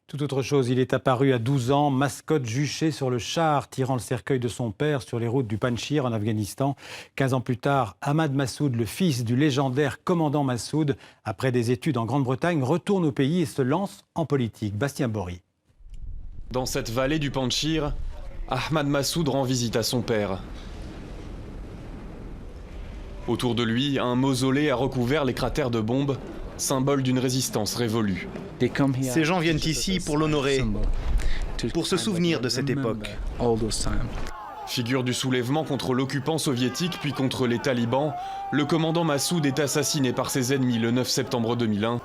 Tout autre chose, il est apparu à 12 ans, mascotte juchée sur le char, tirant le cercueil de son père sur les routes du Panjshir en Afghanistan. 15 ans plus tard, Ahmad Massoud, le fils du légendaire commandant Massoud, après des études en Grande-Bretagne, retourne au pays et se lance en politique. Bastien Bory. Dans cette vallée du Panjshir, Ahmad Massoud rend visite à son père. Autour de lui, un mausolée a recouvert les cratères de bombes, symbole d'une résistance révolue. Ces gens viennent ici pour l'honorer, pour se souvenir de cette époque. Figure du soulèvement contre l'occupant soviétique puis contre les talibans, le commandant Massoud est assassiné par ses ennemis le 9 septembre 2001.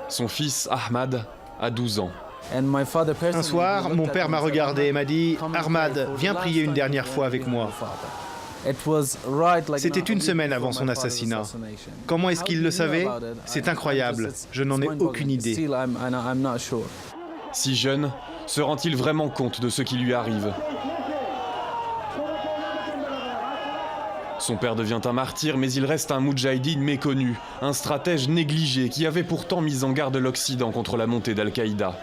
Son fils, Ahmad, a 12 ans. Un soir, mon père m'a regardé et m'a dit « Ahmad, viens prier une dernière fois avec moi ». C'était une semaine avant son assassinat. Comment est-ce qu'il le savait? C'est incroyable, je n'en ai aucune idée. Si jeune, se rend-il vraiment compte de ce qui lui arrive? Son père devient un martyr, mais il reste un moudjahidine méconnu, un stratège négligé qui avait pourtant mis en garde l'Occident contre la montée d'Al-Qaïda.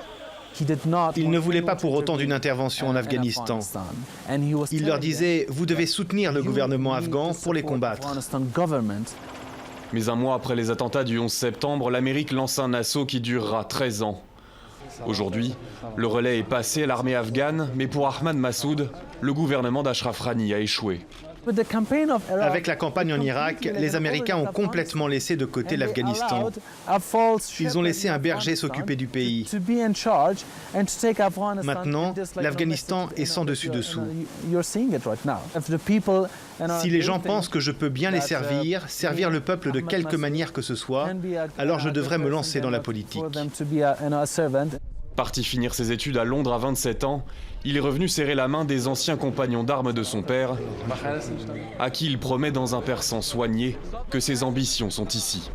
Il ne voulait pas pour autant d'une intervention en Afghanistan. Il leur disait « Vous devez soutenir le gouvernement afghan pour les combattre ». Mais un mois après les attentats du 11 septembre, l'Amérique lance un assaut qui durera 13 ans. Aujourd'hui, le relais est passé à l'armée afghane, mais pour Ahmad Massoud, le gouvernement d'Ashraf Ghani a échoué. Avec la campagne en Irak, les Américains ont complètement laissé de côté l'Afghanistan. Ils ont laissé un berger s'occuper du pays. Maintenant, l'Afghanistan est sans dessus-dessous. Si les gens pensent que je peux bien les servir le peuple de quelque manière que ce soit, alors je devrais me lancer dans la politique. Parti finir ses études à Londres à 27 ans, il est revenu serrer la main des anciens compagnons d'armes de son père, à qui il promet dans un persan soigné que ses ambitions sont ici.